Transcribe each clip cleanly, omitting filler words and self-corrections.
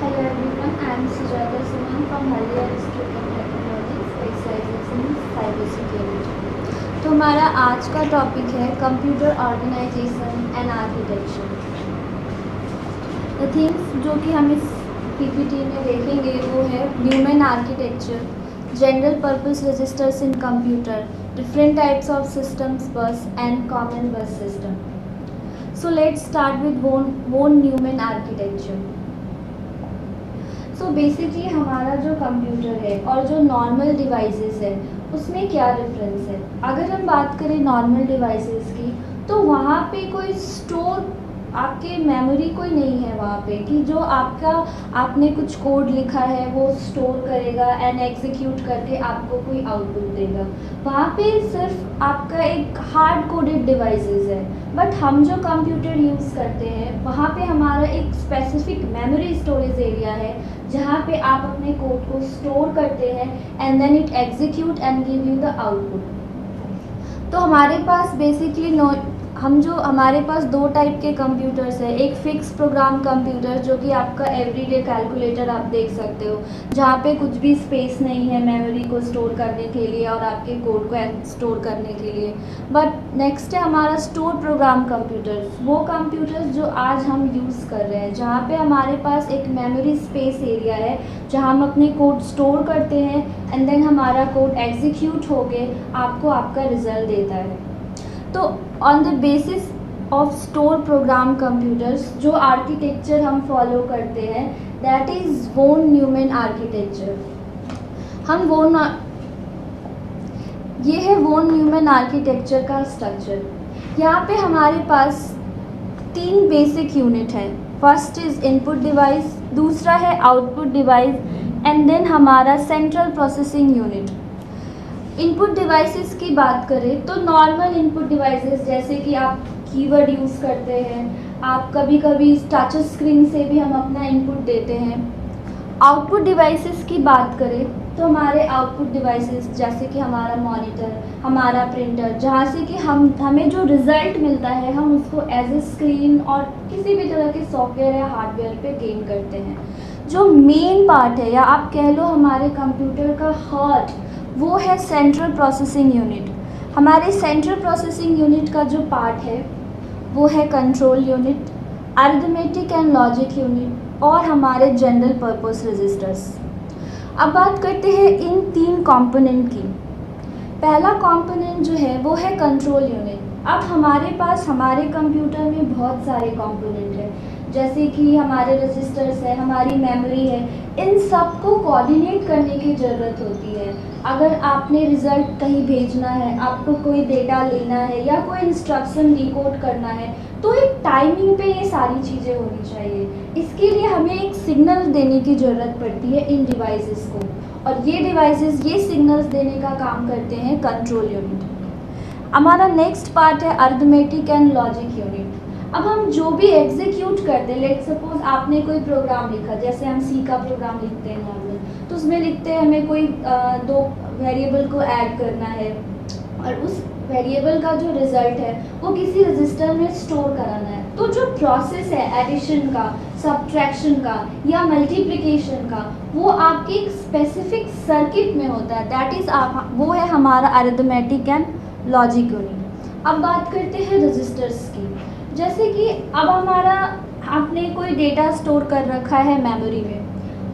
Hello everyone, I am Sujata Suman from Haldia Institute of Technology, specializes in cyber security. तो हमारा आज का topic है computer organisation and architecture. The things जो कि हम इस पीपीटी में देखेंगे वो है Neumann architecture, general purpose registers in computer, different types of systems bus and common bus system. So let's start with von Neumann architecture. So basically हमारा जो कंप्यूटर है और जो नॉर्मल डिवाइसेस है उसमें क्या डिफरेंस है। अगर हम बात करें नॉर्मल डिवाइसेस की तो वहाँ पे कोई स्टोर आपके मेमोरी कोई नहीं है वहाँ पे कि जो आपने कुछ कोड लिखा है वो स्टोर करेगा एंड एग्जीक्यूट करके आपको कोई आउटपुट देगा। वहाँ पे सिर्फ आपका एक हार्ड कोडेड डिवाइसेस है। बट हम जो कंप्यूटर यूज़ करते हैं वहाँ पे हमारा एक स्पेसिफिक मेमोरी स्टोरेज एरिया है जहाँ पे आप अपने कोड को स्टोर करते हैं and then it execute and give you the output. तो हमारे पास बेसिकली हमारे पास दो टाइप के कंप्यूटर्स है। एक फिक्स प्रोग्राम कंप्यूटर जो कि आपका एवरीडे कैलकुलेटर आप देख सकते हो, जहाँ पे कुछ भी स्पेस नहीं है मेमोरी को स्टोर करने के लिए और आपके कोड को स्टोर करने के लिए। बट नेक्स्ट है हमारा स्टोर प्रोग्राम कंप्यूटर्स, वो कंप्यूटर्स जो आज हम यूज़ कर रहे हैं, जहाँ पे हमारे पास एक मेमोरी स्पेस एरिया है जहाँ हम अपने कोड स्टोर करते हैं एंड देन हमारा कोड एग्जीक्यूट होके आपको आपका रिजल्ट देता है। तो on the basis of store programme computers जो आर्किटेक्चर हम फॉलो करते हैं दैट इज़ वोन न्यूमैन आर्किटेक्चर। ये है वोन न्यूमैन आर्किटेक्चर का स्ट्रक्चर। यहाँ पे हमारे पास 3 बेसिक यूनिट हैं। फर्स्ट इज़ इनपुट डिवाइस, दूसरा है आउटपुट डिवाइस एंड देन हमारा central processing unit. Input devices की बात करें तो नॉर्मल इनपुट डिवाइसेस जैसे कि आप कीवर्ड यूज़ करते हैं, आप कभी कभी टच स्क्रीन से भी हम अपना इनपुट देते हैं। आउटपुट डिवाइसेस की बात करें तो हमारे आउटपुट डिवाइसेस जैसे कि हमारा मॉनिटर, हमारा प्रिंटर, जहाँ से कि हमें जो रिज़ल्ट मिलता है हम उसको एज ए स्क्रीन और किसी भी तरह के सॉफ्टवेयर या हार्डवेयर पे गेन करते हैं। जो मेन पार्ट है या आप कह लो हमारे कंप्यूटर का हार्ट, वो है सेंट्रल प्रोसेसिंग यूनिट। हमारे सेंट्रल प्रोसेसिंग यूनिट का जो पार्ट है वो है control unit, arithmetic and logic unit और हमारे जनरल पर्पस रजिस्टर्स। अब बात करते हैं इन 3 कंपोनेंट की। पहला कंपोनेंट जो है वो है कंट्रोल यूनिट। अब हमारे पास हमारे कंप्यूटर में बहुत सारे कंपोनेंट हैं, जैसे कि हमारे रजिस्टर्स है, हमारी मेमोरी है, इन सब को कोऑर्डिनेट करने की ज़रूरत होती है। अगर आपने रिज़ल्ट कहीं भेजना है, आपको कोई डेटा लेना है या कोई इंस्ट्रक्शन डिकोड करना है तो एक टाइमिंग पे ये सारी चीज़ें होनी चाहिए। इसके लिए हमें एक सिग्नल देने की ज़रूरत पड़ती है इन डिवाइसेस को, और ये डिवाइसेस ये सिग्नल्स देने का काम करते हैं कंट्रोल यूनिट। हमारा नेक्स्ट पार्ट है अरिथमेटिक एंड लॉजिक यूनिट। अब हम जो भी एग्जीक्यूट करते हैं, लेट सपोज आपने कोई प्रोग्राम लिखा, जैसे हम सी का प्रोग्राम लिखते हैं नॉर्मल, तो उसमें लिखते हैं हमें कोई 2 वेरिएबल को ऐड करना है और उस वेरिएबल का जो रिज़ल्ट है वो किसी रजिस्टर में स्टोर कराना है। तो जो प्रोसेस है एडिशन का, सब्ट्रैक्शन का या मल्टीप्लिकेशन का, वो आपके एक स्पेसिफिक सर्किट में होता है, दैट इज़ वो है हमारा अरिथमेटिक एंड लॉजिक यूनिट। अब बात करते हैं रजिस्टर्स की। जैसे कि अब आपने कोई डेटा स्टोर कर रखा है मेमोरी में,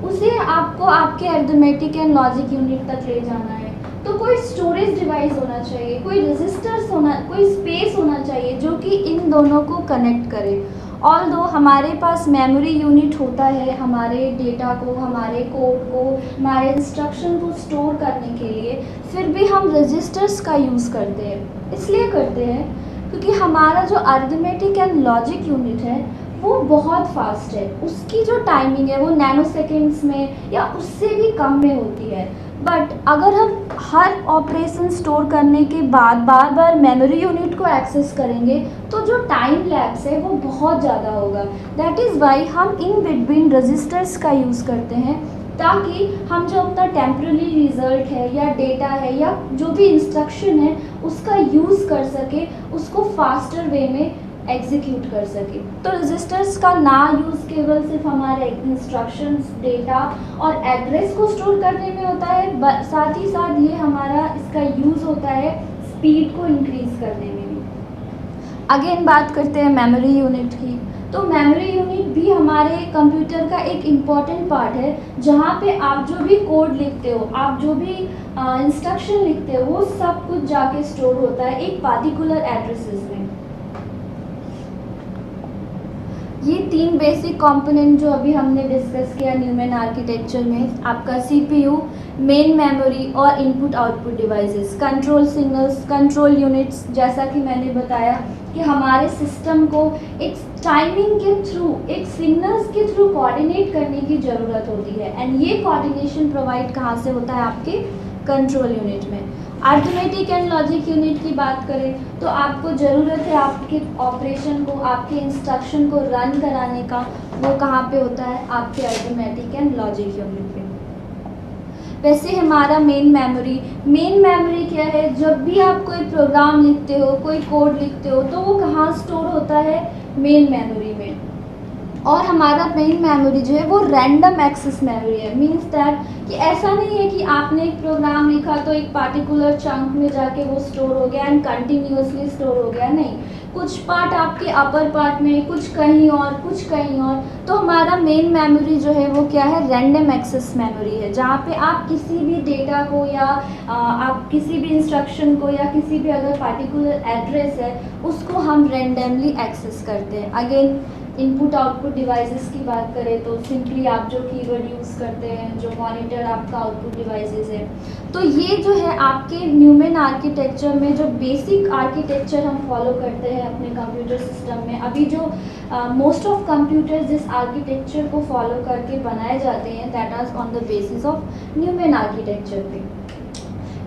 उसे आपको आपके अरिथमेटिक एंड लॉजिक यूनिट तक ले जाना है, तो कोई स्टोरेज डिवाइस होना चाहिए, कोई रजिस्टर्स कोई स्पेस होना चाहिए जो कि इन दोनों को कनेक्ट करे। ऑल्दो हमारे पास मेमोरी यूनिट होता है हमारे डेटा को, हमारे कोड को, हमारे इंस्ट्रक्शन को स्टोर करने के लिए, फिर भी हम रजिस्टर्स का यूज़ करते हैं। इसलिए करते हैं क्योंकि हमारा जो अरिथमेटिक एंड लॉजिक यूनिट है वो बहुत फास्ट है, उसकी जो टाइमिंग है वो नैनो सेकेंड्स में या उससे भी कम में होती है। बट अगर हम हर ऑपरेशन स्टोर करने के बाद बार बार मेमोरी यूनिट को एक्सेस करेंगे तो जो टाइम लैप्स है वो बहुत ज़्यादा होगा। दैट इज़ वाई हम इन बिटवीन रजिस्टर्स का यूज़ करते हैं, ताकि हम जो अपना टेम्पररी रिज़ल्ट है या डेटा है या जो भी इंस्ट्रक्शन है उसका यूज़ कर सके, उसको फास्टर वे में एग्जीक्यूट कर सके। तो रजिस्टर्स का ना यूज़ केवल सिर्फ हमारे इंस्ट्रक्शंस, डेटा और एड्रेस को स्टोर करने में होता है, साथ ही साथ ये हमारा इसका यूज़ होता है स्पीड को इंक्रीज़ करने में भी। अगेन बात करते हैं मेमोरी यूनिट की। तो मेमोरी यूनिट भी हमारे कंप्यूटर का एक इम्पॉर्टेंट पार्ट है, जहाँ पे आप जो भी कोड लिखते हो, आप जो भी इंस्ट्रक्शन लिखते हो, वो सब कुछ जाके स्टोर होता है एक पार्टिकुलर एड्रेसेस में। ये 3 बेसिक कंपोनेंट जो अभी हमने डिस्कस किया न्यूमैन आर्किटेक्चर में, आपका सीपीयू, मेन मेमोरी और input output devices, control signals, control units, जैसा कि मैंने बताया कि हमारे सिस्टम को एक टाइमिंग के थ्रू, एक सिग्नल्स के थ्रू कोऑर्डिनेट करने की ज़रूरत होती है, एंड ये कोऑर्डिनेशन प्रोवाइड कहाँ से होता है? आपके कंट्रोल यूनिट में। अरिथमेटिक एंड लॉजिक यूनिट की बात करें तो आपको ज़रूरत है आपके ऑपरेशन को, आपके इंस्ट्रक्शन को रन कराने का, वो कहाँ पे होता है? आपके अरिथमेटिक एंड लॉजिक यूनिट पे। वैसे हमारा मेन मेमोरी क्या है? जब भी आप कोई प्रोग्राम लिखते हो, कोई कोड लिखते हो, तो वो कहाँ स्टोर होता है? मेन मेमोरी में। और हमारा मेन मेमोरी जो है वो रैंडम एक्सेस मेमोरी है। मीन्स दैट कि ऐसा नहीं है कि आपने एक प्रोग्राम लिखा तो एक पार्टिकुलर चंक में जाके वो स्टोर हो गया एंड कंटिन्यूसली स्टोर हो गया, नहीं। कुछ पार्ट आपके अपर पार्ट में, कुछ कहीं और, कुछ कहीं और। तो हमारा मेन मेमोरी जो है वो क्या है? रैंडम एक्सेस मेमोरी है, जहाँ पे आप किसी भी डेटा को या आप किसी भी इंस्ट्रक्शन को या किसी भी अगर पार्टिकुलर एड्रेस है उसको हम रैंडमली एक्सेस करते हैं। अगेन इनपुट आउटपुट डिवाइसेस की बात करें तो सिंपली आप जो कीवर्ड यूज़ करते हैं, जो मॉनिटर आपका आउटपुट डिवाइसेस है, तो ये जो है आपके न्यूमैन आर्किटेक्चर में जो बेसिक आर्किटेक्चर हम फॉलो करते हैं अपने कंप्यूटर सिस्टम में। अभी जो मोस्ट ऑफ कंप्यूटर जिस आर्किटेक्चर को फॉलो करके बनाए जाते हैं, that is on the basis of Neumann architecture पे।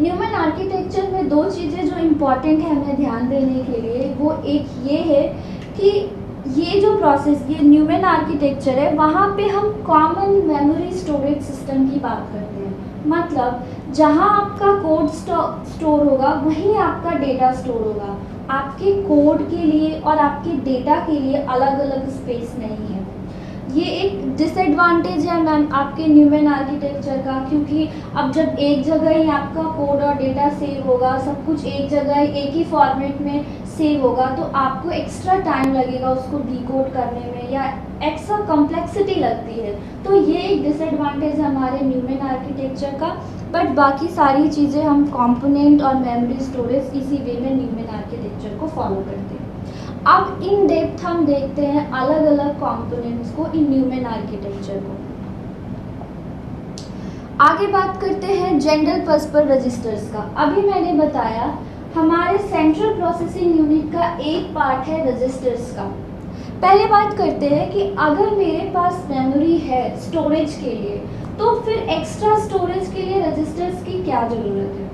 न्यूमैन आर्किटेक्चर में 2 चीज़ें जो इम्पॉर्टेंट है हमें ध्यान देने के लिए, वो एक ये है कि ये जो प्रोसेस, ये न्यूमैन आर्किटेक्चर है, वहाँ पे हम कॉमन मेमोरी स्टोरेज सिस्टम की बात करते हैं। मतलब जहाँ आपका कोड स्टोर होगा वहीं आपका डेटा स्टोर होगा। आपके कोड के लिए और आपके डेटा के लिए अलग अलग स्पेस नहीं है। ये एक डिसएडवांटेज है मैम आपके न्यूमैन आर्किटेक्चर का, क्योंकि अब जब एक जगह ही आपका कोड और डेटा सेव होगा, सब कुछ एक जगह एक ही फॉर्मेट में सेव होगा, तो आपको एक्स्ट्रा टाइम लगेगा उसको डिकोड करने में, या एक्स्ट्रा कॉम्प्लेक्सिटी लगती है। तो ये एक डिसएडवांटेज है हमारे न्यूमैन आर्किटेक्चर का। बट बाकी सारी चीज़ें हम कंपोनेंट और मेमोरी स्टोरेज इसी वे में न्यूमैन आर्किटेक्चर को फॉलो करते हैं। अब इन डेप्थ हम देखते हैं अलग अलग कंपोनेंट्स को इन न्यूमैन आर्किटेक्चर को। आगे बात करते हैं जनरल पर्पस रजिस्टर्स का। अभी मैंने बताया हमारे सेंट्रल प्रोसेसिंग यूनिट का एक पार्ट है रजिस्टर्स का। पहले बात करते हैं कि अगर मेरे पास मेमोरी है स्टोरेज के लिए, तो फिर एक्स्ट्रा स्टोरेज के लिए रजिस्टर्स की क्या ज़रूरत है?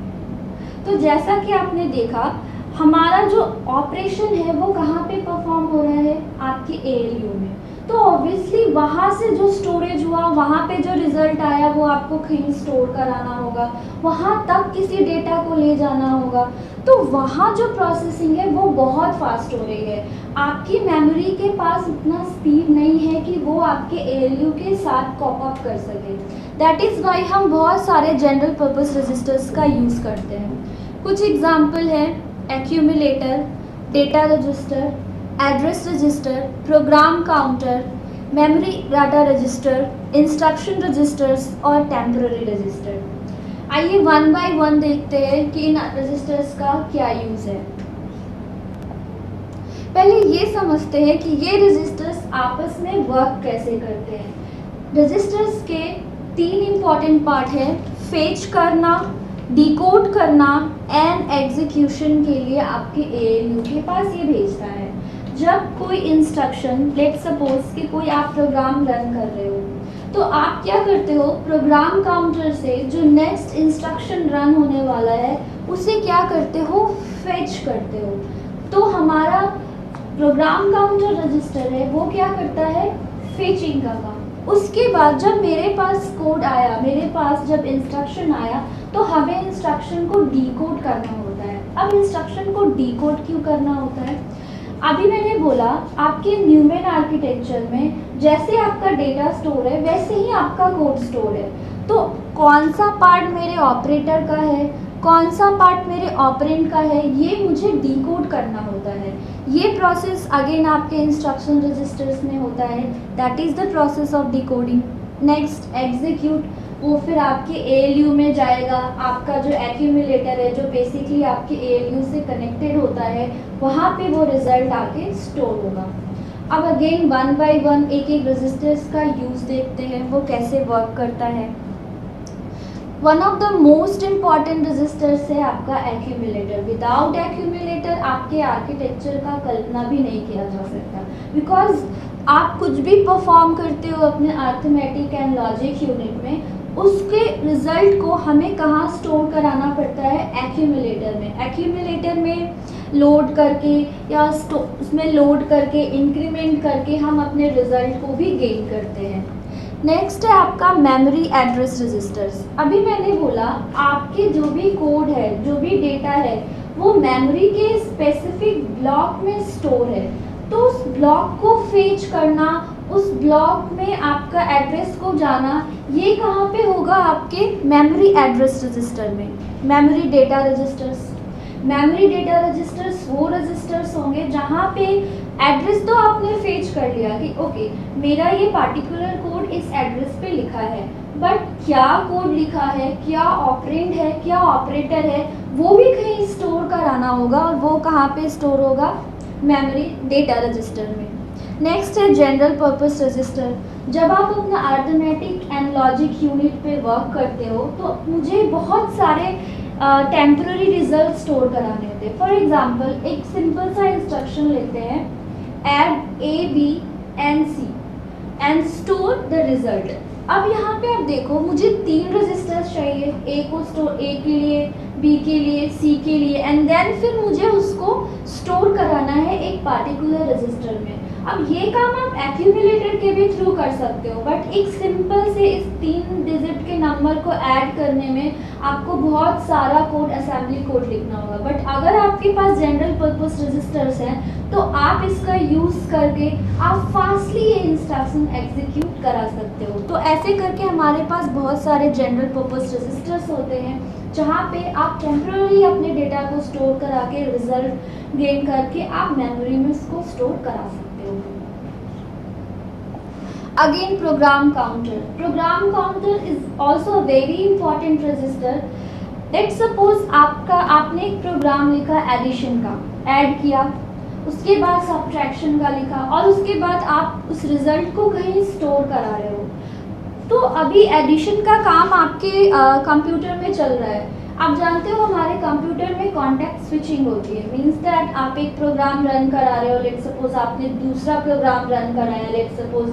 तो जैसा कि आपने देखा, हमारा जो ऑपरेशन है वो कहाँ पे परफॉर्म हो रहा है? आपके ALU में। तो ऑब्वियसली वहाँ से जो स्टोरेज हुआ, वहाँ पे जो रिज़ल्ट आया वो आपको कहीं स्टोर कराना होगा, वहाँ तक किसी डेटा को ले जाना होगा। तो वहाँ जो प्रोसेसिंग है वो बहुत फास्ट हो रही है। आपकी मेमोरी के पास इतना स्पीड नहीं है कि वो आपके ALU के साथ कॉप अप कर सके। दैट इज़ वाई हम बहुत सारे जनरल पर्पस रजिस्टर्स का यूज़ करते हैं। कुछ एग्जाम्पल है accumulator, data register, address register, program counter, memory data register, instruction registers और टेम्पररी रजिस्टर। आइए वन बाय वन देखते हैं कि इन रजिस्टर्स का क्या यूज़ है। पहले ये समझते हैं कि ये रजिस्टर्स आपस में वर्क कैसे करते हैं। रजिस्टर्स के 3 इम्पॉर्टेंट पार्ट हैं: फेच करना, डिकोड करना एंड एग्जीक्यूशन के लिए आपके ALU के पास ये भेजता है। जब कोई इंस्ट्रक्शन, लेट सपोज कि कोई आप प्रोग्राम रन कर रहे हो, तो आप क्या करते हो? प्रोग्राम काउंटर से जो नेक्स्ट इंस्ट्रक्शन रन होने वाला है उसे क्या करते हो? फेच करते हो। तो हमारा प्रोग्राम काउंटर रजिस्टर है वो क्या करता है? फेचिंग का काम। उसके बाद जब मेरे पास कोड आया, मेरे पास जब इंस्ट्रक्शन आया, तो हमें इंस्ट्रक्शन को डिकोड करना होता है। अब इंस्ट्रक्शन को डिकोड क्यों करना होता है? अभी मैंने बोला आपके न्यूमेन आर्किटेक्चर में जैसे आपका डेटा स्टोर है वैसे ही आपका कोड स्टोर है। तो कौन सा पार्ट मेरे ऑपरेटर का है, कौन सा पार्ट मेरे ऑपरेंड का है, ये मुझे डिकोड करना होता है। ये प्रोसेस अगेन आपके इंस्ट्रक्शन रजिस्टर्स में होता है, that is the process of decoding. Next execute, वो फिर आपके ALU में जाएगा। आपका जो एक्यूमुलेटर है जो बेसिकली आपके ALU से कनेक्टेड होता है, वहाँ पे वो रिजल्ट आके स्टोर होगा। अब अगेन वन बाय वन एक एक रजिस्टर्स का यूज़ देखते हैं वो कैसे वर्क करता है। One of the most important registers है आपका एक्यूमुलेटर। विदाउट एक्यूमुलेटर आपके आर्किटेक्चर का कल्पना भी नहीं किया जा सकता, बिकॉज आप कुछ भी परफॉर्म करते हो अपने अर्थमेटिक एंड लॉजिक यूनिट में, उसके रिजल्ट को हमें कहाँ स्टोर कराना पड़ता है, एक्यूमुलेटर में। एक्यूमुलेटर में लोड करके या उसमें लोड करके इंक्रीमेंट करके हम अपने रिजल्ट को भी गेन करते हैं। नेक्स्ट है आपका मेमोरी एड्रेस रजिस्टर्स। अभी मैंने बोला आपके जो भी कोड है, जो भी डेटा है, वो मेमोरी के स्पेसिफिक ब्लॉक में स्टोर है। तो उस ब्लॉक को फेच करना, उस ब्लॉक में आपका एड्रेस को जाना, ये कहाँ पे होगा, आपके मेमोरी एड्रेस रजिस्टर में। Memory data registers, memory data registers वो रजिस्टर्स होंगे जहाँ पे एड्रेस तो आपने फेच कर लिया कि ओके मेरा ये पार्टिकुलर कोड इस एड्रेस पे लिखा है, बट क्या कोड लिखा है, क्या ऑपरेंड है, क्या ऑपरेटर है, वो भी कहीं स्टोर कराना होगा। और वो कहाँ पे स्टोर होगा, मेमोरी डेटा रजिस्टर में। नेक्स्ट है जनरल पर्पस रजिस्टर। जब आप अपना अर्थमेटिक एंड लॉजिक यूनिट पे वर्क करते हो तो मुझे बहुत सारे टेम्पररी रिजल्ट स्टोर कराने होते हैं। फॉर एग्जांपल एक सिंपल सा इंस्ट्रक्शन लेते हैं, add A, B and C and store the result. अब यहाँ पे आप देखो मुझे 3 रजिस्टर्स चाहिए, A को स्टोर A के लिए, B के लिए, C के लिए, एंड देन फिर मुझे उसको स्टोर कराना है एक पार्टिकुलर रजिस्टर में। अब ये काम आप एक्यूमुलेटर के भी थ्रू कर सकते हो, बट एक सिंपल से इस 3 डिजिट के नंबर को ऐड करने में आपको बहुत सारा कोड, असेंबली कोड लिखना होगा। बट अगर आपके पास जनरल पर्पस रजिस्टर्स हैं तो आप इसका यूज़ करके आप फास्टली ये इंस्ट्रक्शन एग्जीक्यूट करा सकते हो। तो ऐसे करके हमारे पास बहुत सारे जनरल पर्पस रजिस्टर्स होते हैं जहाँ पे आप टेम्पररी अपने डेटा को स्टोर करा के रिजल्ट गेन करके आप मेमोरी में इसको स्टोर करा सकते हो। Again program counter. Program counter is also a very important register. Let suppose आपने एक प्रोग्राम लिखा एडिशन का, ऐड किया, उसके बाद सब्ट्रैक्शन का लिखा, और उसके बाद आप उस रिजल्ट को कहीं स्टोर करा रहे हो। तो अभी एडिशन का काम आपके कंप्यूटर में चल रहा है। आप जानते हो हमारे कंप्यूटर में कॉन्टेक्स्ट स्विचिंग होती है, मीन्स दैट आप एक प्रोग्राम रन करा रहे हो, लेट सपोज आपने दूसरा प्रोग्राम रन कराया, लेट सपोज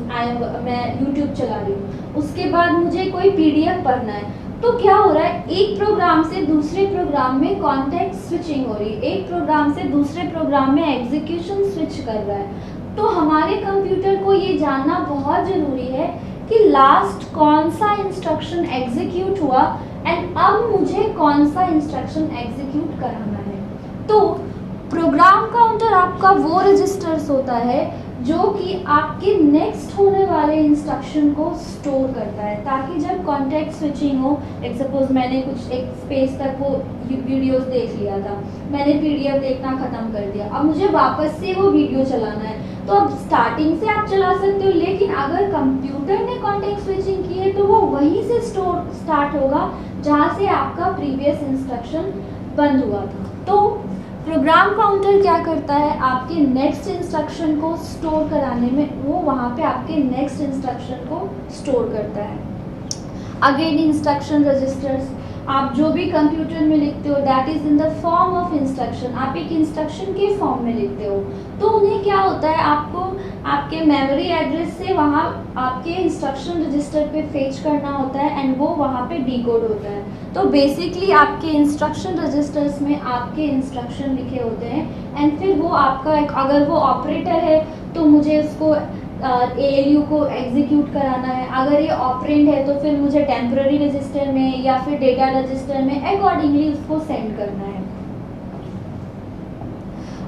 मैं यूट्यूब चला रही हूँ, उसके बाद मुझे कोई PDF पढ़ना है। तो क्या हो रहा है, एक प्रोग्राम से दूसरे प्रोग्राम में कॉन्टेक्स्ट स्विचिंग हो रही है, एक प्रोग्राम से दूसरे प्रोग्राम में एग्जीक्यूशन स्विच कर रहा है। तो हमारे कंप्यूटर को ये जानना बहुत ज़रूरी है कि लास्ट कौन सा इंस्ट्रक्शन एग्जीक्यूट हुआ एंड अब मुझे कौन सा इंस्ट्रक्शन एग्जीक्यूट कराना है। तो प्रोग्राम काउंटर आपका वो रजिस्टर्स होता है जो कि आपके नेक्स्ट होने वाले इंस्ट्रक्शन को स्टोर करता है, ताकि जब कॉन्टेक्स्ट स्विचिंग हो, एक सपोज मैंने कुछ एक स्पेस तक वो वीडियोस देख लिया था, मैंने PDF देखना ख़त्म कर दिया, अब मुझे वापस से वो वीडियो चलाना है, तो अब स्टार्टिंग से आप चला सकते हो, लेकिन अगर कंप्यूटर ने कॉन्टेक्स्ट स्विचिंग की है तो वो वहीं से स्टार्ट होगा जहाँ से आपका प्रीवियस इंस्ट्रक्शन बंद हुआ था। तो प्रोग्राम काउंटर क्या करता है, आपके नेक्स्ट इंस्ट्रक्शन को स्टोर कराने में वो वहाँ पे आपके नेक्स्ट इंस्ट्रक्शन को स्टोर करता है। अगेन इंस्ट्रक्शन रजिस्टर्स, आप जो भी कंप्यूटर में लिखते हो that is in the form of instruction, आप एक इंस्ट्रक्शन के फॉर्म में लिखते हो, तो उन्हें क्या होता है, आपको आपके मेमोरी एड्रेस से वहाँ आपके इंस्ट्रक्शन रजिस्टर पे फेच करना होता है एंड वो वहाँ पे डिकोड होता है। तो बेसिकली आपके इंस्ट्रक्शन रजिस्टर्स में आपके इंस्ट्रक्शन लिखे होते हैं एंड फिर वो आपका अगर वो ऑपरेटर है तो मुझे उसको ALU को एग्जीक्यूट कराना है, अगर ये ऑपरेंड है तो फिर मुझे टेम्पररी रजिस्टर में या फिर डेटा रजिस्टर में अकॉर्डिंगली उसको सेंड करना है।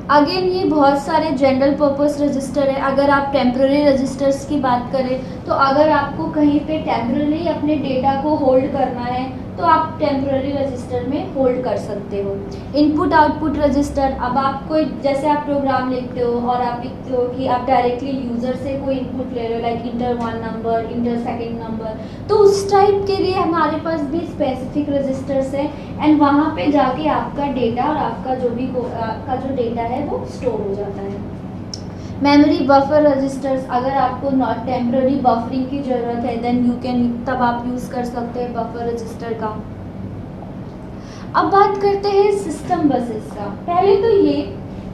अगेन ये बहुत सारे जनरल पर्पस रजिस्टर है। अगर आप टेम्पररी रजिस्टर्स की बात करें तो अगर आपको कहीं पे टेम्पररी अपने डेटा को होल्ड करना है तो आप टेम्पररी रजिस्टर में होल्ड कर सकते हो। इनपुट आउटपुट रजिस्टर, अब आप कोई जैसे आप प्रोग्राम लिखते हो और आप लिखते हो कि आप डायरेक्टली यूज़र से कोई इनपुट ले रहे हो, like inter 1 number, inter 2nd number, तो उस टाइप के लिए हमारे पास भी स्पेसिफिक रजिस्टर्स है एंड वहाँ पे जाके आपका डेटा और आपका आपका जो डेटा है वो स्टोर हो जाता है। मेमोरी बफर रजिस्टर्स, अगर आपको नॉट टेम्पररी बफरिंग की ज़रूरत है देन यू कैन, तब आप यूज़ कर सकते हैं बफर रजिस्टर का। अब बात करते हैं सिस्टम बसेस का। पहले तो ये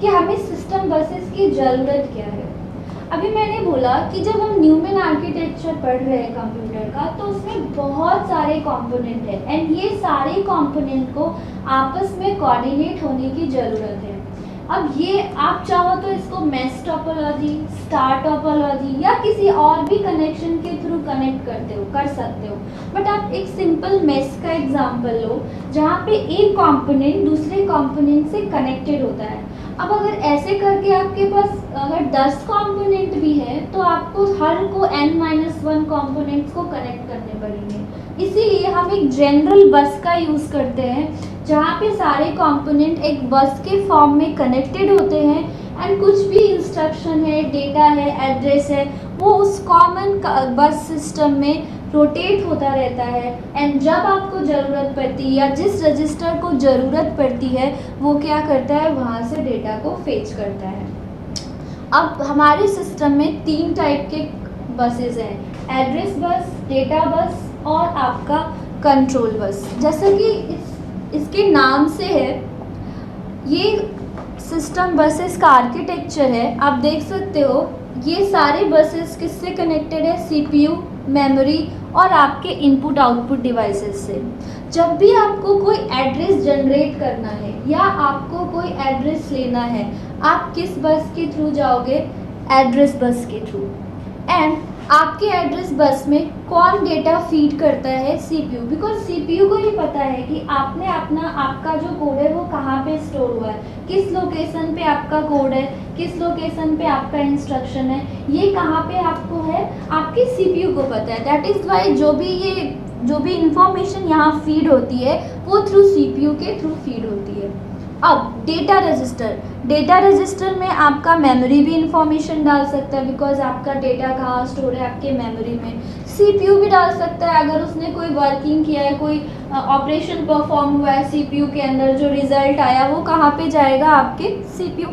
कि हमें सिस्टम बसेस की ज़रूरत क्या है। अभी मैंने बोला कि जब हम न्यूमैन आर्किटेक्चर पढ़ रहे हैं कंप्यूटर का तो उसमें बहुत सारे कंपोनेंट हैं एंड ये सारे कंपोनेंट को आपस में कोऑर्डिनेट होने की ज़रूरत है। अब ये आप चाहो तो इसको मेश टोपोलॉजी, स्टार टोपोलॉजी या किसी और भी कनेक्शन के थ्रू कनेक्ट कर सकते हो, बट आप एक सिंपल मेश का एग्जांपल लो जहाँ पे एक कंपोनेंट दूसरे कंपोनेंट से कनेक्टेड होता है। अब अगर ऐसे करके आपके पास अगर 10 कंपोनेंट भी है तो आपको हर को n-1 कंपोनेंट्स को कनेक्ट करने पड़ेंगे। इसीलिए हम एक जनरल बस का यूज़ करते हैं जहाँ पे सारे कंपोनेंट एक बस के फॉर्म में कनेक्टेड होते हैं एंड कुछ भी इंस्ट्रक्शन है, डेटा है, एड्रेस है, वो उस कॉमन बस सिस्टम में रोटेट होता रहता है एंड जब आपको ज़रूरत पड़ती है या जिस रजिस्टर को ज़रूरत पड़ती है वो क्या करता है, वहाँ से डेटा को फेच करता है। अब हमारे सिस्टम में 3 टाइप के बसेस हैं, एड्रेस बस, डेटा बस और आपका कंट्रोल बस। जैसा कि इसके नाम से है, ये सिस्टम बसेस का आर्किटेक्चर है। आप देख सकते हो ये सारे बसेस किससे कनेक्टेड है, सीपीयू, मेमोरी और आपके इनपुट आउटपुट डिवाइसेस से। जब भी आपको कोई एड्रेस जनरेट करना है या आपको कोई एड्रेस लेना है, आप किस बस के थ्रू जाओगे, एड्रेस बस के थ्रू। एंड आपके एड्रेस बस में कौन डेटा फीड करता है, सीपीयू, बिकॉज सीपीयू को ही पता है कि आपका जो कोड है वो कहाँ पे स्टोर हुआ है, किस लोकेशन पे आपका कोड है, किस लोकेशन पे आपका इंस्ट्रक्शन है, ये कहाँ पे आपको है, आपके सीपीयू को पता है। दैट इज़ वाई जो भी इंफॉर्मेशन यहाँ फीड होती है वो थ्रू सीपीयू के थ्रू फीड होती है। अब डेटा रजिस्टर में आपका मेमोरी भी इंफॉर्मेशन डाल सकता है, बिकॉज आपका डेटा कहाँ स्टोर है, आपके मेमोरी में। सीपीयू भी डाल सकता है, अगर उसने कोई वर्किंग किया है, कोई ऑपरेशन परफॉर्म हुआ है सीपीयू के अंदर, जो रिजल्ट आया वो कहाँ पे जाएगा, आपके सीपीयू,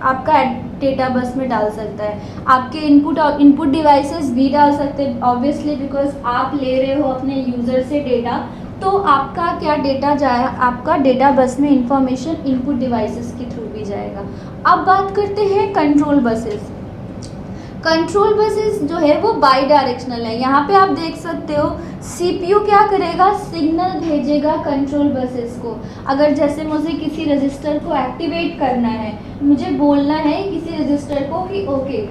आपका डेटा बस में डाल सकता है। आपके इनपुट डिवाइसेस भी डाल सकते हैं, ऑब्वियसली, बिकॉज आप ले रहे हो अपने यूज़र से डेटा, तो आपका क्या डेटा जाए, आपका डेटा बस में इंफॉर्मेशन इनपुट डिवाइसेस के थ्रू भी जाएगा। अब बात करते हैं कंट्रोल बसेस। कंट्रोल बसेस जो है वो बाई डायरेक्शनल है। यहाँ पे आप देख सकते हो सीपीयू क्या करेगा, सिग्नल भेजेगा कंट्रोल बसेस को। अगर जैसे मुझे किसी रजिस्टर को एक्टिवेट करना है, मुझे बोलना है किसी रजिस्टर को कि ओके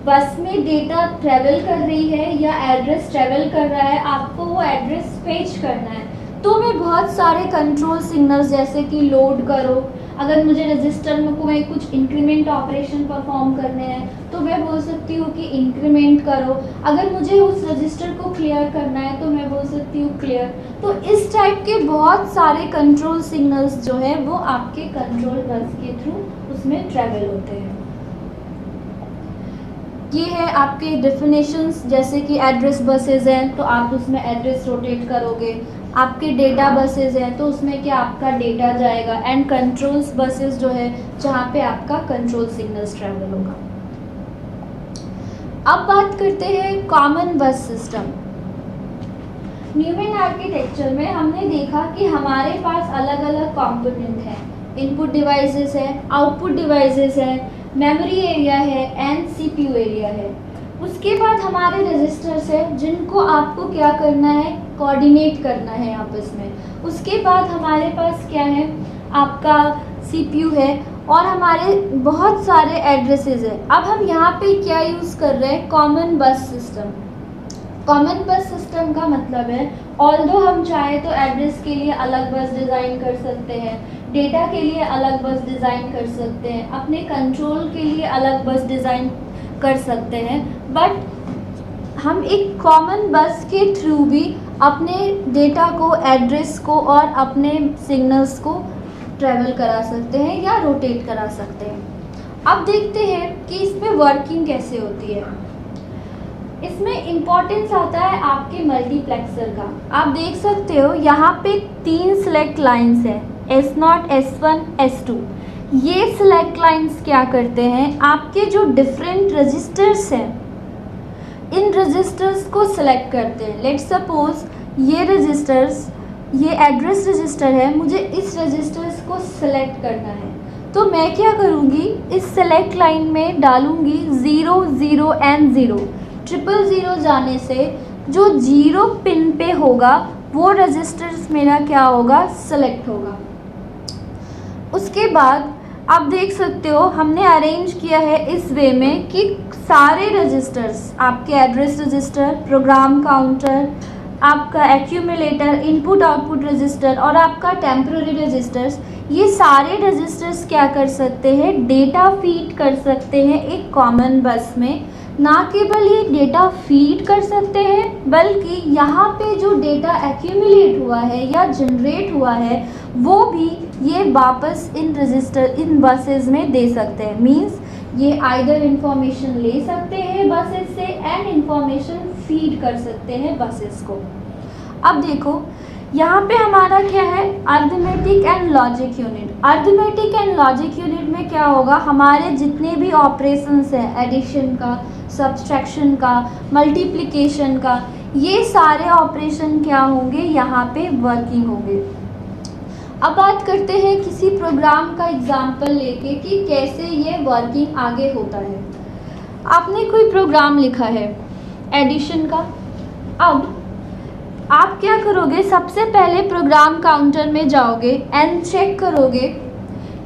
बस में डेटा ट्रेवल कर रही है या एड्रेस ट्रेवल कर रहा है, आपको वो एड्रेस फेच करना है, तो मैं बहुत सारे कंट्रोल सिग्नल्स जैसे कि लोड करो, अगर मुझे रजिस्टर में कोई कुछ इंक्रीमेंट ऑपरेशन परफॉर्म करने हैं तो मैं बोल सकती हूँ कि इंक्रीमेंट करो, अगर मुझे उस रजिस्टर को क्लियर करना है तो मैं बोल सकती हूँ क्लियर। तो इस टाइप के बहुत सारे कंट्रोल सिग्नल्स जो है वो आपके कंट्रोल बस के थ्रू उसमें ट्रैवल होते हैं। ये है आपके डेफिनेशंस, जैसे कि एड्रेस बसेस हैं तो आप उसमें एड्रेस रोटेट करोगे, आपके डेटा बसेस हैं तो उसमें क्या आपका डेटा जाएगा, एंड कंट्रोल्स बसेस जो है जहाँ पे आपका कंट्रोल सिग्नल्स ट्रैवल होगा। अब बात करते हैं common bus system. Newman architecture में हमने देखा कि हमारे पास अलग अलग कंपोनेंट हैं, इनपुट डिवाइसेस है, आउटपुट डिवाइसेस है, मेमोरी एरिया है एंड सीपीयू एरिया है। उसके बाद हमारे रजिस्टर्स है जिनको आपको क्या करना है, कोऑर्डिनेट करना है आपस में। उसके बाद हमारे पास क्या है, आपका सीपीयू है और हमारे बहुत सारे एड्रेसेस है। अब हम यहाँ पे क्या यूज़ कर रहे हैं, common bus system. Common bus system का मतलब है ऑल्दो हम चाहे तो एड्रेस के लिए अलग बस डिज़ाइन कर सकते हैं, डेटा के लिए अलग बस डिज़ाइन कर सकते हैं, अपने कंट्रोल के लिए अलग बस डिज़ाइन कर सकते हैं, बट हम एक कॉमन बस के थ्रू भी अपने डेटा को, एड्रेस को और अपने सिग्नल्स को ट्रैवल करा सकते हैं या रोटेट करा सकते हैं। अब देखते हैं कि इसमें वर्किंग कैसे होती है। इसमें इम्पोर्टेंस आता है आपके मल्टीप्लेक्सर का। आप देख सकते हो यहाँ पे 3 सिलेक्ट लाइंस हैं, S0, S1, S2। ये सिलेक्ट लाइंस क्या करते हैं, आपके जो डिफरेंट रजिस्टर्स हैं इन रजिस्टर्स को सिलेक्ट करते हैं। लेट्स सपोज ये रजिस्टर्स, ये एड्रेस रजिस्टर है, मुझे इस रजिस्टर्स को सिलेक्ट करना है, तो मैं क्या करूँगी, इस सेलेक्ट लाइन में डालूँगी 0, 0 एंड 0। 000 जाने से जो 0 पिन पे होगा वो रजिस्टर्स मेरा क्या होगा, सेलेक्ट होगा। उसके बाद आप देख सकते हो हमने अरेंज किया है इस वे में कि सारे रजिस्टर्स, आपके एड्रेस रजिस्टर, प्रोग्राम काउंटर, आपका एक्यूमुलेटर, इनपुट आउटपुट रजिस्टर और आपका टेम्पररी रजिस्टर्स, ये सारे रजिस्टर्स क्या कर सकते हैं, डेटा फीड कर सकते हैं एक कॉमन बस में। ना केवल ये डेटा फीड कर सकते हैं बल्कि यहाँ पे जो डेटा एक्यूमुलेट हुआ है या जनरेट हुआ है वो भी ये वापस इन बसेस में दे सकते हैं। मींस ये आइदर इंफॉर्मेशन ले सकते हैं बसेस से एंड इंफॉर्मेशन फीड कर सकते हैं बसेस को। अब देखो यहाँ पे हमारा क्या है, arithmetic and logic unit. Arithmetic and logic unit में क्या होगा, हमारे जितने भी ऑपरेशंस हैं, एडिशन का, सब्सट्रैक्शन का, मल्टीप्लिकेशन का, ये सारे ऑपरेशन क्या होंगे, यहाँ पे वर्किंग होंगे। अब बात करते हैं किसी प्रोग्राम का एग्जाम्पल लेके कि कैसे ये वर्किंग आगे होता है। आपने कोई प्रोग्राम लिखा है एडिशन का। अब आप क्या करोगे, सबसे पहले प्रोग्राम काउंटर में जाओगे एंड चेक करोगे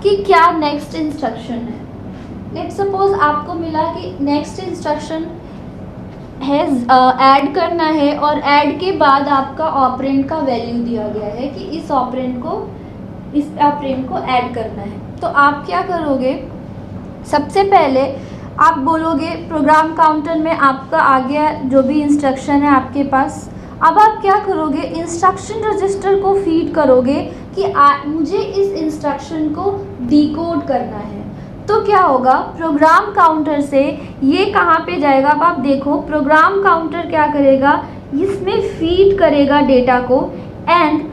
कि क्या नेक्स्ट इंस्ट्रक्शन है। लेट्स सपोज आपको मिला कि नेक्स्ट इंस्ट्रक्शन है ऐड करना है और ऐड के बाद आपका ऑपरेंड का वैल्यू दिया गया है कि इस ऑपरेंड को ऐड करना है। तो आप क्या करोगे, सबसे पहले आप बोलोगे प्रोग्राम काउंटर में आपका आ गया जो भी इंस्ट्रक्शन है आपके पास। अब आप क्या करोगे, इंस्ट्रक्शन रजिस्टर को फीड करोगे कि मुझे इस इंस्ट्रक्शन को डिकोड करना है। तो क्या होगा, प्रोग्राम काउंटर से ये कहाँ पे जाएगा। अब आप देखो प्रोग्राम काउंटर क्या करेगा, इसमें फीड करेगा डेटा को एंड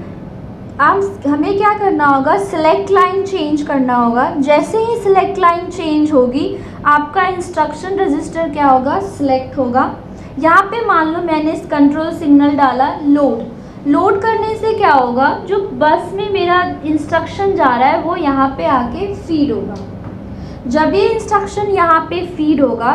हमें क्या करना होगा, सिलेक्ट लाइन चेंज करना होगा। जैसे ही सिलेक्ट लाइन चेंज होगी आपका इंस्ट्रक्शन रजिस्टर क्या होगा, सिलेक्ट होगा। यहाँ पे मान लो मैंने इस कंट्रोल सिग्नल डाला लोड करने से क्या होगा, जो बस में मेरा इंस्ट्रक्शन जा रहा है वो यहाँ पे आके फीड होगा। जब ये इंस्ट्रक्शन यहाँ पे फीड होगा,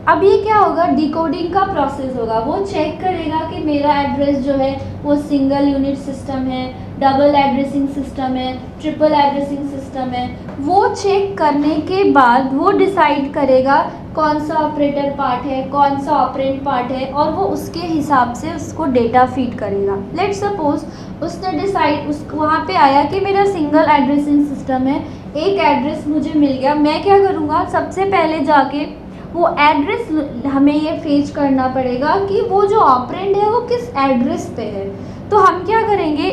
अब ये क्या होगा, डिकोडिंग का प्रोसेस होगा। वो चेक करेगा कि मेरा एड्रेस जो है वो सिंगल यूनिट सिस्टम है, डबल एड्रेसिंग सिस्टम है, ट्रिपल एड्रेसिंग सिस्टम है। वो चेक करने के बाद वो डिसाइड करेगा कौन सा ऑपरेटर पार्ट है, कौन सा ऑपरेंड पार्ट है और वो उसके हिसाब से उसको डेटा फीड करेगा। लेट्स सपोज उसने डिसाइड वहाँ पे आया कि मेरा सिंगल एड्रेसिंग सिस्टम है, एक एड्रेस मुझे मिल गया। मैं क्या करूँगा, सबसे पहले जाके वो एड्रेस हमें ये फेच करना पड़ेगा कि वो जो ऑपरेंड है वो किस एड्रेस पे है। तो हम क्या करेंगे,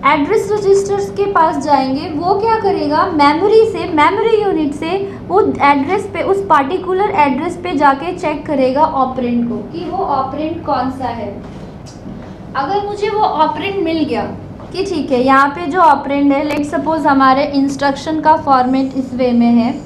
एड्रेस रजिस्टर्स के पास जाएंगे। वो क्या करेगा, मेमोरी यूनिट से वो एड्रेस पे, उस पार्टिकुलर एड्रेस पे जाके चेक करेगा ऑपरेंड को कि वो ऑपरेंड कौन सा है। अगर मुझे वो ऑपरेंड मिल गया कि ठीक है, यहाँ पे जो ऑपरेंड है, लेट्स सपोज हमारे इंस्ट्रक्शन का फॉर्मेट इस वे में है।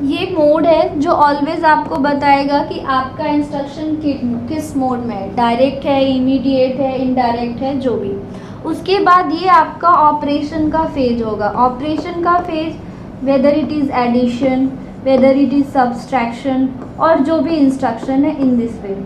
ये मोड है जो ऑलवेज आपको बताएगा कि आपका इंस्ट्रक्शन किस मोड में है, डायरेक्ट है, इमीडिएट है, इनडायरेक्ट है, जो भी। उसके बाद ये आपका ऑपरेशन का फेज होगा। ऑपरेशन का phase whether it is addition, whether it is subtraction और जो भी इंस्ट्रक्शन है इन दिस वे।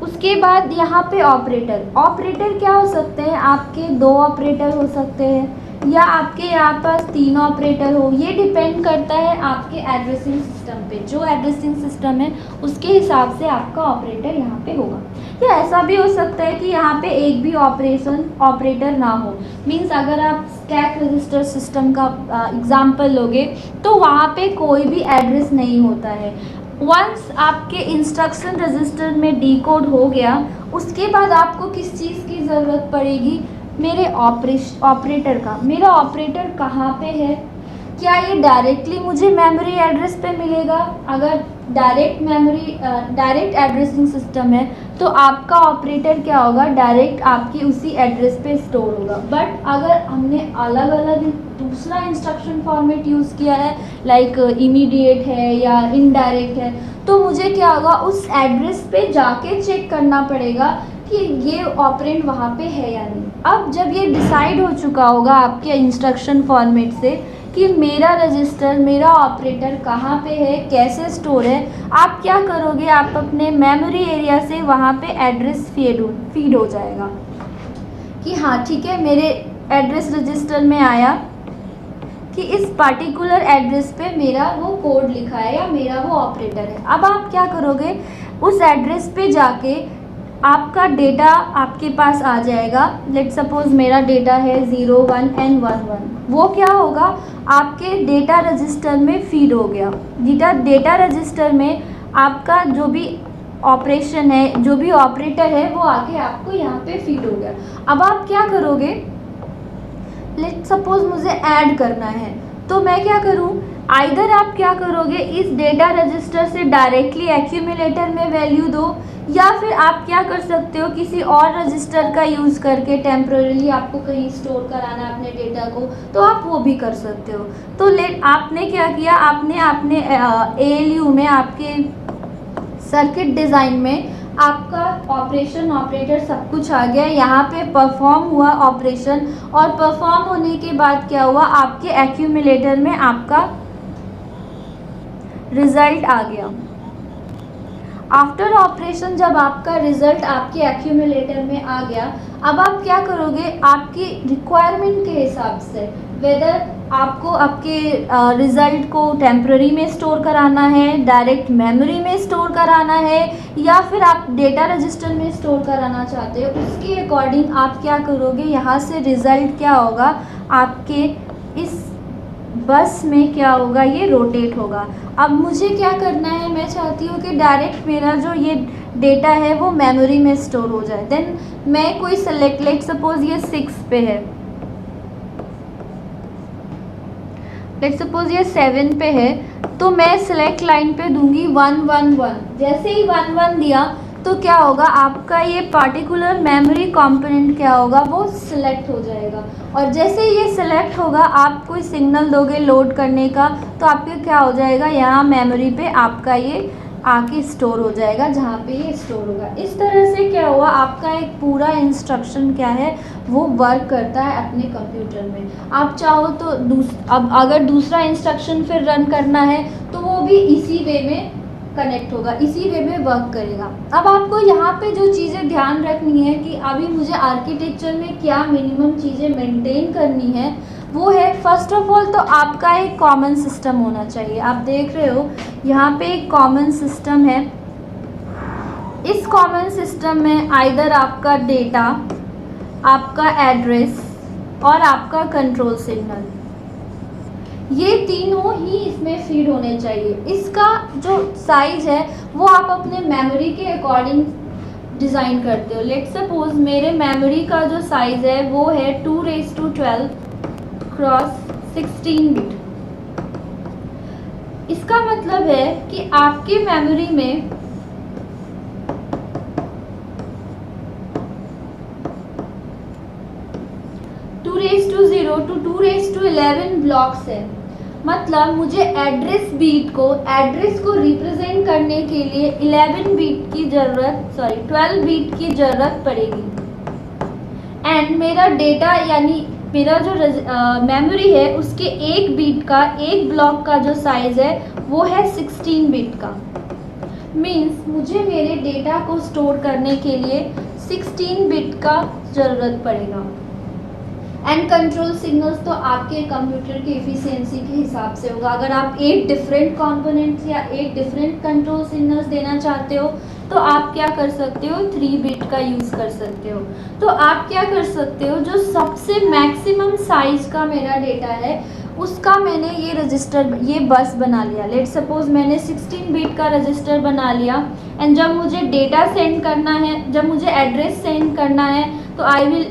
उसके बाद यहाँ पे ऑपरेटर क्या हो सकते हैं, आपके 2 ऑपरेटर हो सकते हैं या आपके यहाँ पास 3 ऑपरेटर हो, ये डिपेंड करता है आपके एड्रेसिंग सिस्टम पे। जो एड्रेसिंग सिस्टम है उसके हिसाब से आपका ऑपरेटर यहाँ पे होगा। या ऐसा भी हो सकता है कि यहाँ पे एक भी ऑपरेटर ना हो, मींस अगर आप स्टैक रजिस्टर सिस्टम का एग्जांपल लोगे तो वहाँ पे कोई भी एड्रेस नहीं होता है। वंस आपके इंस्ट्रक्शन रजिस्टर में डिकोड हो गया, उसके बाद आपको किस चीज़ की ज़रूरत पड़ेगी, मेरे ऑपरेटर का। मेरा ऑपरेटर कहाँ पे है, क्या ये डायरेक्टली मुझे मेमोरी एड्रेस पे मिलेगा। अगर डायरेक्ट एड्रेसिंग सिस्टम है तो आपका ऑपरेटर क्या होगा, डायरेक्ट आपकी उसी एड्रेस पे स्टोर होगा। बट अगर हमने अलग अलग दूसरा इंस्ट्रक्शन फॉर्मेट यूज़ किया है, लाइक इमीडिएट है या इनडायरेक्ट है, तो मुझे क्या होगा, उस एड्रेस पे जाके चेक करना पड़ेगा कि ये ऑपरेंड वहाँ पे है या नहीं। अब जब ये डिसाइड हो चुका होगा आपके इंस्ट्रक्शन फॉर्मेट से कि मेरा रजिस्टर, मेरा ऑपरेटर कहाँ पे है, कैसे स्टोर है, आप क्या करोगे, आप अपने मेमोरी एरिया से वहाँ पे एड्रेस फीड हो जाएगा कि हाँ ठीक है, मेरे एड्रेस रजिस्टर में आया कि इस पार्टिकुलर एड्रेस पे मेरा वो कोड लिखा है या मेरा वो ऑपरेटर है। अब आप क्या करोगे, उस एड्रेस पे जाके आपका डेटा आपके पास आ जाएगा। लेट सपोज मेरा डेटा है 0, 1 एंड 1, 1। वो क्या होगा, आपके डेटा रजिस्टर में फीड हो गया। डेटा रजिस्टर में आपका जो भी ऑपरेशन है, जो भी ऑपरेटर है, वो आके आपको यहाँ पे फीड हो गया। अब आप क्या करोगे, लेट सपोज मुझे ऐड करना है, तो मैं क्या करूँ, आइदर आप क्या करोगे, इस डेटा रजिस्टर से डायरेक्टली एक्यूमुलेटर में वैल्यू दो, या फिर आप क्या कर सकते हो, किसी और रजिस्टर का यूज़ करके टेम्पररी आपको कहीं स्टोर कराना है अपने डेटा को, तो आप वो भी कर सकते हो। तो आपने क्या किया, आपने अपने ALU में, आपके सर्किट डिज़ाइन में आपका ऑपरेटर सब कुछ आ गया। यहाँ पे परफॉर्म हुआ ऑपरेशन, और परफॉर्म होने के बाद क्या हुआ, आपके एक्यूमुलेटर में आपका रिजल्ट आ गया। आफ्टर ऑपरेशन जब आपका रिजल्ट आपके एक्यूमुलेटर में आ गया, अब आप क्या करोगे, आपकी रिक्वायरमेंट के हिसाब से, वेदर आपको आपके रिज़ल्ट को टेम्पररी में स्टोर कराना है, डायरेक्ट मेमोरी में स्टोर कराना है, या फिर आप डेटा रजिस्टर में स्टोर कराना चाहते हो, उसके अकॉर्डिंग आप क्या करोगे, यहाँ से रिज़ल्ट क्या होगा, आपके इस बस में क्या होगा, ये रोटेट होगा। अब मुझे क्या करना है, मैं चाहती हूँ कि डायरेक्ट मेरा जो ये डेटा है वो मेमोरी में स्टोर हो जाए। देन मैं कोई सेलेक्ट, लेट सपोज ये 6 पे है, लेट सपोज ये 7 पे है, तो मैं सेलेक्ट लाइन पे दूंगी 1, 1, 1। जैसे ही 1, 1 दिया तो क्या होगा, आपका ये पार्टिकुलर मेमोरी कंपोनेंट क्या होगा, वो सिलेक्ट हो जाएगा। और जैसे ये सिलेक्ट होगा, आप कोई सिग्नल दोगे लोड करने का, तो आपके क्या हो जाएगा, यहाँ मेमोरी पे आपका ये आके स्टोर हो जाएगा, जहाँ पे ये स्टोर होगा। इस तरह से क्या हुआ, आपका एक पूरा इंस्ट्रक्शन क्या है, वो वर्क करता है अपने कंप्यूटर में। आप चाहो तो अब अगर दूसरा इंस्ट्रक्शन फिर रन करना है तो वो भी इसी वे में कनेक्ट होगा, इसी वे में वर्क करेगा। अब आपको यहाँ पे जो चीज़ें ध्यान रखनी है कि अभी मुझे आर्किटेक्चर में क्या मिनिमम चीज़ें मेंटेन करनी है, वो है फर्स्ट ऑफ ऑल तो आपका एक कॉमन सिस्टम होना चाहिए। आप देख रहे हो यहाँ पे एक कॉमन सिस्टम है। इस कॉमन सिस्टम में आइदर आपका डेटा, आपका एड्रेस और आपका कंट्रोल सिग्नल, ये तीनों ही इसमें फीड होने चाहिए। इसका जो साइज है वो आप अपने मेमोरी के अकॉर्डिंग डिज़ाइन करते हो। लेट सपोज मेरे मेमोरी का जो साइज़ है वो है 2⁻12 क्रॉस 16 बिट। इसका मतलब है कि आपकी मेमोरी में टू 2⁻11 ब्लॉक्स है। मतलब मुझे एड्रेस को रिप्रेजेंट करने के लिए 12 बिट की ज़रूरत पड़ेगी। एंड मेरा डेटा यानी मेरा जो मेमोरी है उसके एक बिट का, एक ब्लॉक का जो साइज़ है वो है 16 बिट का। मीन्स मुझे मेरे डेटा को स्टोर करने के लिए 16 बिट का ज़रूरत पड़ेगा। एंड कंट्रोल सिग्नल्स तो आपके कंप्यूटर की एफिशिएंसी के हिसाब से होगा। अगर आप 8 डिफरेंट कंपोनेंट्स या 8 डिफरेंट कंट्रोल सिग्नल्स देना चाहते हो तो आप क्या कर सकते हो, 3 बिट का यूज़ कर सकते हो। तो आप क्या कर सकते हो, जो सबसे मैक्सिमम साइज़ का मेरा डेटा है उसका मैंने ये रजिस्टर, ये बस बना लिया। लेट सपोज मैंने 16 बिट का रजिस्टर बना लिया एंड जब मुझे डेटा सेंड करना है, जब मुझे एड्रेस सेंड करना है तो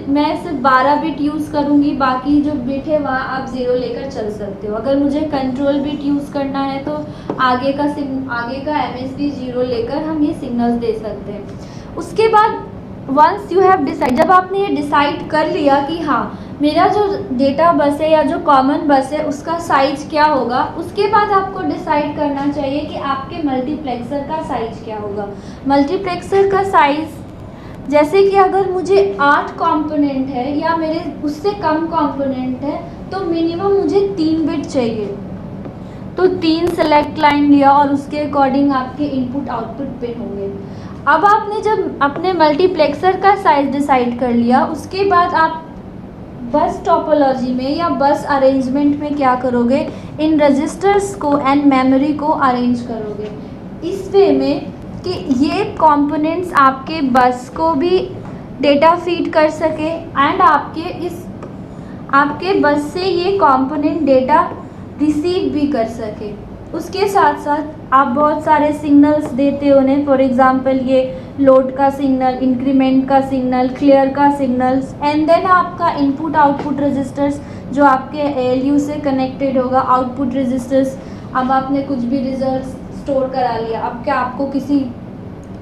मैं सिर्फ 12 बिट यूज़ करूँगी, बाकी जो बिट है वहाँ आप 0 लेकर चल सकते हो। अगर मुझे कंट्रोल बिट यूज़ करना है तो आगे का MSB 0 लेकर हम ये सिग्नल्स दे सकते हैं। उसके बाद वंस यू हैव डिसाइड, जब आपने ये डिसाइड कर लिया कि हाँ मेरा जो डेटा बस है या जो कॉमन बस है उसका साइज़ क्या होगा, उसके बाद आपको डिसाइड करना चाहिए कि आपके मल्टीप्लेक्सर का साइज़ क्या होगा। मल्टीप्लेक्सर का साइज़ जैसे कि अगर मुझे 8 कंपोनेंट है या मेरे उससे कम कंपोनेंट है तो मिनिमम मुझे 3 बिट चाहिए। तो 3 सेलेक्ट लाइन लिया और उसके अकॉर्डिंग आपके इनपुट आउटपुट पिन होंगे। अब आपने जब अपने मल्टीप्लेक्सर का साइज़ डिसाइड कर लिया, उसके बाद आप बस टोपोलॉजी में या बस अरेंजमेंट में क्या करोगे, इन रजिस्टर्स को एंड मेमोरी को अरेंज करोगे इस वे में कि ये कंपोनेंट्स आपके बस को भी डेटा फीड कर सके एंड आपके बस से ये कंपोनेंट डेटा रिसीव भी कर सके। उसके साथ साथ आप बहुत सारे सिग्नल्स देते हो उन्हें, फॉर एग्जांपल ये लोड का सिग्नल, इंक्रीमेंट का सिग्नल, क्लियर का सिग्नल्स एंड देन आपका इनपुट आउटपुट रजिस्टर्स जो आपके ALU से कनेक्टेड होगा, आउटपुट रजिस्टर्स। अब आपने कुछ भी रिजल्ट स्टोर करा लिया, अब क्या आपको किसी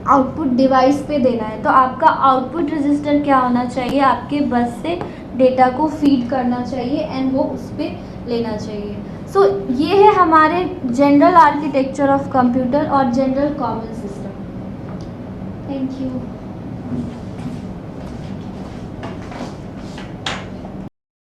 आउटपुट डिवाइस पे देना है तो आपका आउटपुट रजिस्टर क्या होना चाहिए, आपके बस से डेटा को फीड करना चाहिए एंड वो उस पर लेना चाहिए। सो ये है हमारे जनरल आर्किटेक्चर ऑफ कंप्यूटर और general common system. Thank you.